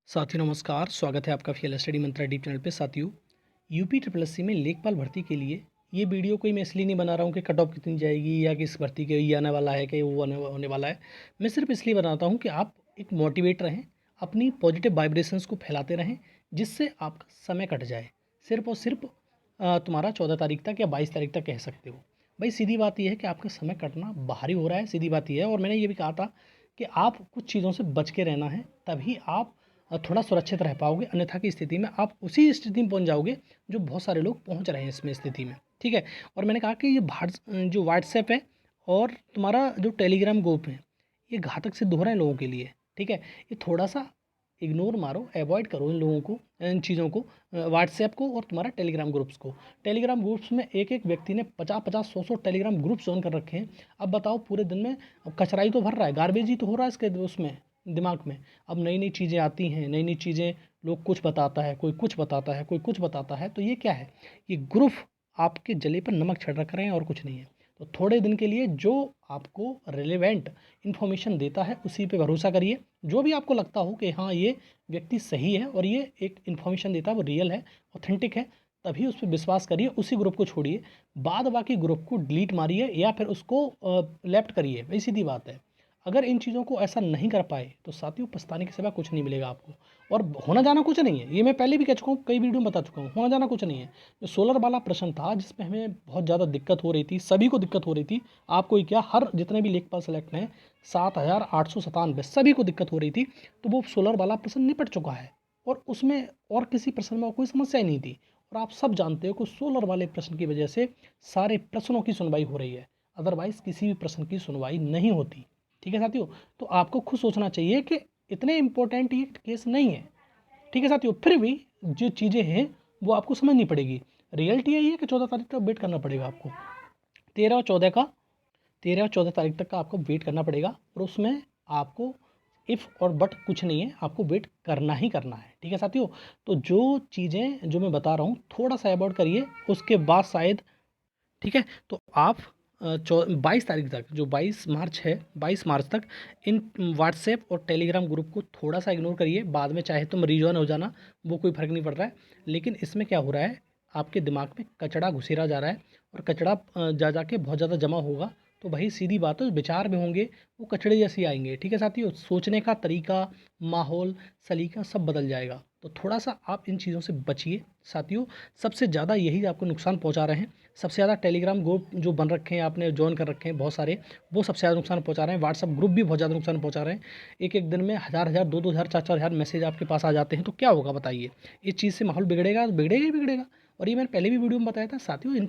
साथियों नमस्कार, स्वागत है आपका फीएल स्टडी मंत्रा डीप चैनल पे। साथियों, यूपी ट्रिपल एस सी में लेखपाल भर्ती के लिए ये वीडियो कोई मैं इसलिए नहीं बना रहा हूँ कि कट ऑफ कितनी जाएगी या किस भर्ती के ये आने वाला है कि वो होने वाला है। मैं सिर्फ इसलिए बनाता हूँ कि आप एक मोटिवेट रहें, अपनी पॉजिटिव वाइब्रेशंस को फैलाते रहें, जिससे आपका समय कट जाए। सिर्फ और सिर्फ तुम्हारा 14 तारीख तक या 22 तारीख तक कह सकते हो। भाई सीधी बात यह है कि आपका समय कटना बाहरी हो रहा है, सीधी बात यह है। और मैंने ये भी कहा था कि आप कुछ चीज़ों से बच के रहना है, तभी आप थोड़ा सुरक्षित रह पाओगे। अन्यथा की स्थिति में आप उसी स्थिति में पहुंच जाओगे जो बहुत सारे लोग पहुंच रहे हैं इसमें स्थिति में। ठीक है। और मैंने कहा कि ये जो व्हाट्सएप है और तुम्हारा जो टेलीग्राम ग्रुप है, ये घातक सिद्ध हो रहा है लोगों के लिए। ठीक है। ये थोड़ा सा इग्नोर मारो, अवॉइड करो इन लोगों को, इन चीज़ों को, व्हाट्सएप को और तुम्हारा टेलीग्राम ग्रुप्स को। टेलीग्राम ग्रुप्स में एक एक व्यक्ति ने 50-50, 100-100 टेलीग्राम ग्रुप्स ऑन कर रखे हैं। अब बताओ, पूरे दिन में अब कचरा ही तो भर रहा है, गार्बेज ही तो हो रहा है इसके उसमें दिमाग में। अब नई नई चीज़ें आती हैं, नई नई चीज़ें, लोग कुछ बताता है, कोई कुछ बताता है, कोई कुछ बताता है। तो ये क्या है? ये ग्रुप आपके जले पर नमक छिड़क रहे हैं और कुछ नहीं है। तो थोड़े दिन के लिए जो आपको रिलेवेंट इन्फॉर्मेशन देता है उसी पे भरोसा करिए। जो भी आपको लगता हो कि हाँ ये व्यक्ति सही है और ये एक इन्फॉर्मेशन देता है वो रियल है, ऑथेंटिक है, तभी उस पर विश्वास करिए, उसी ग्रुप को छोड़िए। बाद बाकी ग्रुप को डिलीट मारिए या फिर उसको लेफ्ट करिए। वही सीधी बात है। अगर इन चीज़ों को ऐसा नहीं कर पाए तो साथियों, पछताने के सिवा कुछ नहीं मिलेगा आपको। और होना जाना कुछ नहीं है, ये मैं पहले भी कह चुका हूँ, कई वीडियो में बता चुका हूँ। होना जाना कुछ नहीं है। जो सोलर वाला प्रश्न था जिसमें हमें बहुत ज़्यादा दिक्कत हो रही थी, सभी को दिक्कत हो रही थी, आपको ही क्या, हर जितने भी लेखपाल सेलेक्ट हैं 7,897 सभी को दिक्कत हो रही थी। तो वो सोलर वाला प्रश्न निपट चुका है और उसमें और किसी प्रश्न में कोई समस्या ही नहीं थी। और आप सब जानते हो कि सोलर वाले प्रश्न की वजह से सारे प्रश्नों की सुनवाई हो रही है, अदरवाइज किसी भी प्रश्न की सुनवाई नहीं होती। ठीक है साथियों। तो आपको खुद सोचना चाहिए कि इतने इंपॉर्टेंट ये केस नहीं है। ठीक है साथियों। फिर भी जो चीज़ें हैं वो आपको समझनी पड़ेगी। रियलिटी यही है कि 14 तारीख तक वेट करना पड़ेगा आपको। 13 और 14 तारीख तक का आपको वेट करना पड़ेगा। और उसमें आपको इफ़ और बट कुछ नहीं है, आपको वेट करना ही करना है। ठीक है साथियों। तो जो चीज़ें जो मैं बता रहा हूँ थोड़ा सा अवॉइड करिए, उसके बाद शायद। ठीक है। तो आप 22 तारीख तक, जो 22 मार्च है, 22 मार्च तक इन व्हाट्सएप और टेलीग्राम ग्रुप को थोड़ा सा इग्नोर करिए। बाद में चाहे तुम रिजॉइन हो जाना, वो कोई फ़र्क नहीं पड़ रहा है। लेकिन इसमें क्या हो रहा है, आपके दिमाग में कचड़ा घुसेरा जा रहा है और कचड़ा जा जा के बहुत ज़्यादा जमा होगा। तो वही सीधी बात है, विचार में होंगे वो कचड़े जैसे आएंगे। ठीक है साथियों। सोचने का तरीका, माहौल, सलीका सब बदल जाएगा। तो थोड़ा सा आप इन चीज़ों से बचिए साथियों। सबसे ज़्यादा यही आपको नुकसान पहुंचा रहे हैं। सबसे ज़्यादा टेलीग्राम ग्रुप जो बन रखे हैं, आपने ज्वाइन कर रखे हैं बहुत सारे, वो सबसे ज़्यादा नुकसान पहुंचा रहे हैं। व्हाट्सअप ग्रुप भी बहुत ज़्यादा नुकसान पहुंचा रहे हैं। एक एक दिन में 1,000-1,000, 2,000, 4,000 मैसेज आपके पास आ जाते हैं। तो क्या होगा बताइए? इस चीज़ से माहौल बिगड़ेगा, बिगड़ेगा ही बिगड़ेगा। और ये मैंने पहले भी वीडियो में बताया था साथियों, इन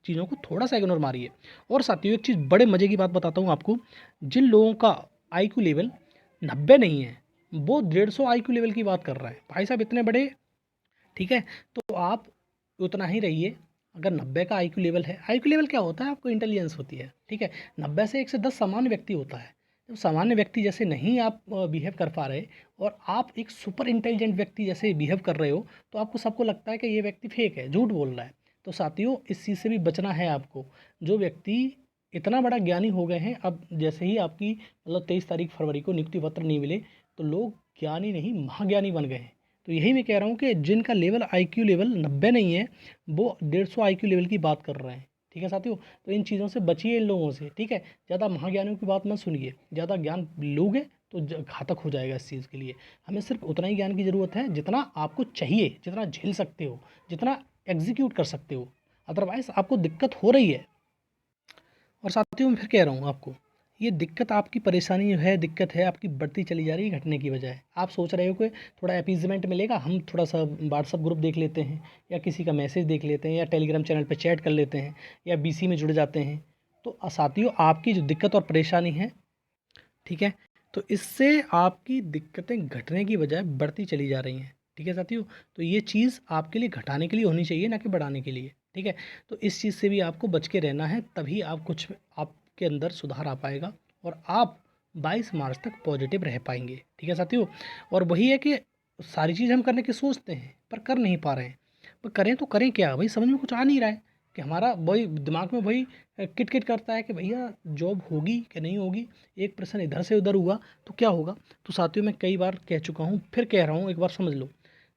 चीज़ों को थोड़ा सा इग्नोर मारिए। और साथियों, एक चीज़ बड़े मज़े की बात बताता हूँ आपको। जिन लोगों का IQ लेवल 90 नहीं है, वो 150 IQ लेवल की बात कर रहा है भाई साहब, इतने बड़े। ठीक है। तो आप उतना ही रहिए। अगर 90 का IQ लेवल है, IQ लेवल क्या होता है? आपको इंटेलिजेंस होती है। ठीक है। 90 से 1 से 10 सामान्य व्यक्ति होता है। जब सामान्य व्यक्ति जैसे नहीं आप बिहेव कर पा रहे और आप एक सुपर इंटेलिजेंट व्यक्ति जैसे बिहेव कर रहे हो, तो आपको सबको लगता है कि ये व्यक्ति फेक है, झूठ बोल रहा है। तो साथियों, इस चीज़ से भी बचना है आपको। जो व्यक्ति इतना बड़ा ज्ञानी हो गए हैं, अब जैसे ही आपकी मतलब 23 तारीख फरवरी को नियुक्ति पत्र नहीं मिले, तो लोग ज्ञानी नहीं महाज्ञानी बन गए हैं। तो यही मैं कह रहा हूँ कि जिनका लेवल IQ लेवल 90 नहीं है, वो 150 IQ लेवल की बात कर रहे हैं। ठीक है साथियों। तो इन चीज़ों से बचिए, इन लोगों से। ठीक है। ज़्यादा महाज्ञानियों की बात मत सुनिए। ज़्यादा ज्ञान लोगे तो घातक हो जाएगा इस चीज़ के लिए। हमें सिर्फ उतना ही ज्ञान की ज़रूरत है जितना आपको चाहिए, जितना झेल सकते हो, जितना एग्जीक्यूट कर सकते हो। अदरवाइज़ आपको दिक्कत हो रही है। और साथियों, मैं फिर कह रहा हूँ आपको, ये दिक्कत, आपकी परेशानी जो है, दिक्कत है आपकी बढ़ती चली जा रही है घटने की बजाय। आप सोच रहे हो कि थोड़ा अपीजमेंट मिलेगा, हम थोड़ा सा व्हाट्सअप ग्रुप देख लेते हैं या किसी का मैसेज देख लेते हैं या टेलीग्राम चैनल पर चैट कर लेते हैं या BC में जुड़ जाते हैं। तो साथियों, आपकी जो दिक्कत और परेशानी है, ठीक है, तो इससे आपकी दिक्कतें घटने की बजाय बढ़ती चली जा रही हैं। ठीक है साथियों। तो ये चीज़ आपके लिए घटाने के लिए होनी चाहिए, ना कि बढ़ाने के लिए। ठीक है। तो इस चीज़ से भी आपको बच के रहना है, तभी आप कुछ आपके अंदर सुधार आ पाएगा और आप 22 मार्च तक पॉजिटिव रह पाएंगे। ठीक है साथियों। और वही है कि सारी चीज़ हम करने की सोचते हैं पर कर नहीं पा रहे हैं। पर करें तो करें क्या भाई, समझ में कुछ आ नहीं रहा है। कि हमारा वही दिमाग में वही किट किट करता है कि भैया जॉब होगी कि नहीं होगी, एक प्रश्न इधर से उधर हुआ तो क्या होगा। तो साथियों मैं कई बार कह चुका हूँ, फिर कह रहा हूँ, एक बार समझ लो।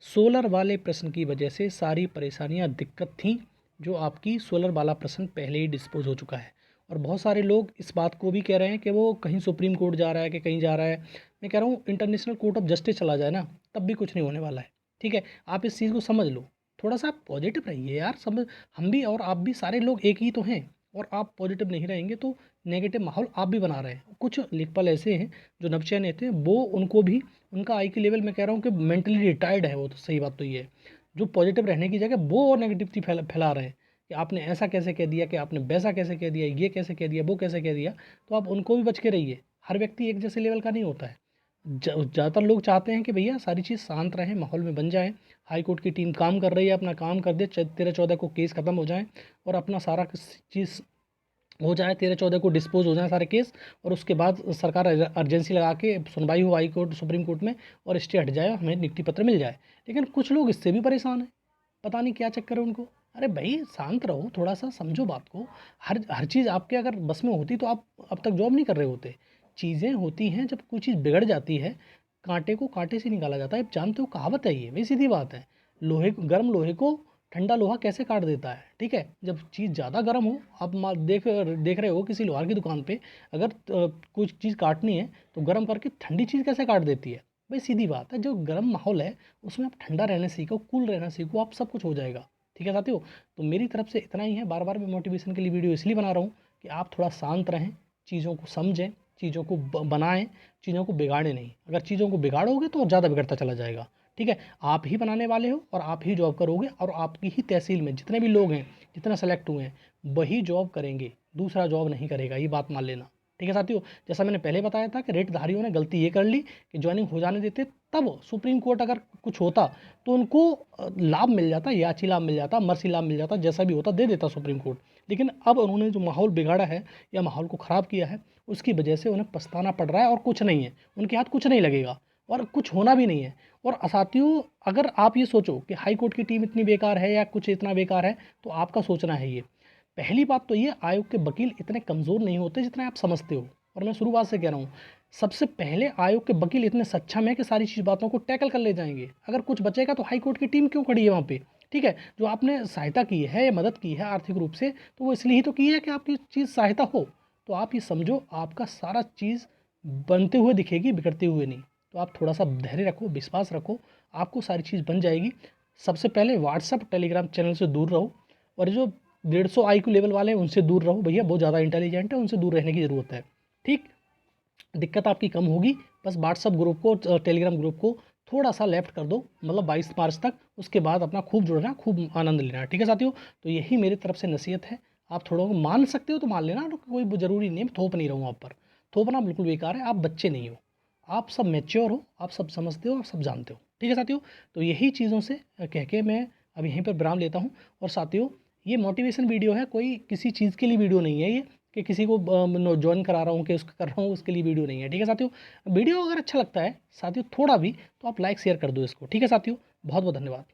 सोलर वाले प्रश्न की वजह से सारी परेशानियाँ दिक्कत थी, जो आपकी सोलर वाला प्रश्न पहले ही डिस्पोज हो चुका है। और बहुत सारे लोग इस बात को भी कह रहे हैं कि वो कहीं सुप्रीम कोर्ट जा रहा है कि कहीं जा रहा है। मैं कह रहा हूँ इंटरनेशनल कोर्ट ऑफ जस्टिस चला जाए ना, तब भी कुछ नहीं होने वाला है। ठीक है, आप इस चीज़ को समझ लो, थोड़ा सा पॉजिटिव रहिए यार। समझ, हम भी और आप भी सारे लोग एक ही तो हैं। और आप पॉजिटिव नहीं रहेंगे तो नेगेटिव माहौल आप भी बना रहे हैं। कुछ लेखपाल ऐसे हैं जो नवचयनित थे, वो उनको भी उनका आई क्यू लेवल मैं कह रहा हूँ कि मेंटली रिटायर्ड है वो, तो सही बात तो ये है। जो पॉजिटिव रहने की जगह वो और नेगेटिविटी फैला रहे हैं कि आपने ऐसा कैसे कह दिया, कि आपने वैसा कैसे कह दिया, ये कैसे कह दिया, वो कैसे कह दिया। तो आप उनको भी बच के रहिए। हर व्यक्ति एक जैसे लेवल का नहीं होता है। ज़्यादातर लोग चाहते हैं कि भैया सारी चीज़ शांत रहे, माहौल में बन जाए। हाई कोर्ट की टीम काम कर रही है, अपना काम कर दे, 13-14 को केस खत्म हो जाए और अपना सारा चीज़ हो जाए, 13-14 को डिस्पोज हो जाए सारे केस। और उसके बाद सरकार अर्जेंसी लगा के सुनवाई हो हाई कोर्ट सुप्रीम कोर्ट में और स्टे हट जाए, हमें नियुक्ति पत्र मिल जाए। लेकिन कुछ लोग इससे भी परेशान हैं, पता नहीं क्या चक्कर है उनको। अरे भाई शांत रहो, थोड़ा सा समझो बात को। हर हर चीज़ आपके अगर बस में होती तो आप अब तक जॉब नहीं कर रहे होते। चीज़ें होती हैं, जब कोई चीज़ बिगड़ जाती है, कांटे को कांटे से निकाला जाता है। आप जानते हो, कहावत है ये, वही सीधी बात है। गर्म लोहे को ठंडा लोहा कैसे काट देता है। ठीक है, जब चीज़ ज़्यादा गर्म हो, आप देख रहे हो किसी लोहार की दुकान पे, अगर कुछ चीज़ काटनी है तो गर्म करके ठंडी चीज़ कैसे काट देती है। भाई सीधी बात है, जो गर्म माहौल है उसमें आप ठंडा रहना सीखो, कूल रहना सीखो, आप सब कुछ हो जाएगा। ठीक है साथियों, तो मेरी तरफ से इतना ही है। बार बार मैं मोटिवेशन के लिए वीडियो इसलिए बना रहा हूँ कि आप थोड़ा शांत रहें, चीज़ों को समझें, चीज़ों को बनाएं, चीज़ों को बिगाड़ें नहीं। अगर चीज़ों को बिगाड़ोगे तो और ज़्यादा बिगड़ता चला जाएगा। ठीक है, आप ही बनाने वाले हो और आप ही जॉब करोगे, और आपकी ही तहसील में जितने भी लोग हैं, जितना सेलेक्ट हुए हैं, वही जॉब करेंगे, दूसरा जॉब नहीं करेगा, ये बात मान लेना। ठीक है साथियों, जैसा मैंने पहले बताया था कि रेटधारियों ने गलती ये कर ली कि ज्वाइनिंग हो जाने देते, तब सुप्रीम कोर्ट अगर कुछ होता तो उनको लाभ मिल जाता, याची लाभ मिल जाता, मर्सी लाभ मिल जाता, जैसा भी होता दे देता सुप्रीम कोर्ट। लेकिन अब उन्होंने जो माहौल बिगाड़ा है या माहौल को ख़राब किया है, उसकी वजह से उन्हें पछताना पड़ रहा है। और कुछ नहीं है, उनके हाथ कुछ नहीं लगेगा और कुछ होना भी नहीं है। और साथियों, अगर आप ये सोचो कि हाई कोर्ट की टीम इतनी बेकार है या कुछ इतना बेकार है, तो आपका सोचना है ये। पहली बात तो ये, आयोग के वकील इतने कमज़ोर नहीं होते जितना आप समझते हो। और मैं शुरुआत से कह रहा हूँ, सबसे पहले आयोग के वकील इतने सक्षम है कि सारी चीज़ बातों को टैकल कर ले जाएंगे। अगर कुछ बचेगा तो हाई कोर्ट की टीम क्यों खड़ी है वहाँ पे। ठीक है, जो आपने सहायता की है या मदद की है आर्थिक रूप से, तो वो इसलिए ही तो की है कि आपकी चीज़ सहायता हो। तो आप ये समझो, आपका सारा चीज़ बनते हुए दिखेगी, बिगड़ते हुए नहीं। तो आप थोड़ा सा धैर्य रखो, विश्वास रखो, आपको सारी चीज़ बन जाएगी। सबसे पहले व्हाट्सअप टेलीग्राम चैनल से दूर रहो, और जो 150 IQ लेवल वाले हैं उनसे दूर रहो भैया, बहुत ज़्यादा इंटेलिजेंट है, उनसे दूर रहने की ज़रूरत है। ठीक, दिक्कत आपकी कम होगी। बस व्हाट्सअप ग्रुप को, टेलीग्राम ग्रुप को थोड़ा सा लेफ्ट कर दो, मतलब 22 मार्च तक। उसके बाद अपना खूब जुड़ना, खूब आनंद लेना। ठीक है साथियों, तो यही मेरी तरफ से नसीहत है। आप थोड़ा मान सकते हो तो मान लेना, तो कोई ज़रूरी नहीं, मैं थोप नहीं रहा हूँ आप पर। थोपना बिल्कुल बेकार है, आप बच्चे नहीं हो, आप सब मैच्योर हो, आप सब समझते हो, आप सब जानते हो। ठीक है साथियों, तो यही चीज़ों से कह के मैं अब यहीं पर विराम लेता हूँ। और साथियों, ये मोटिवेशन वीडियो है, कोई किसी चीज़ के लिए वीडियो नहीं है ये, कि किसी को ज्वाइन करा रहा हूँ कि उसका कर रहा हूँ, उसके लिए वीडियो नहीं है। ठीक है साथियों, वीडियो अगर अच्छा लगता है साथियों थोड़ा भी, तो आप लाइक शेयर कर दो इसको। ठीक है साथियों, बहुत बहुत धन्यवाद।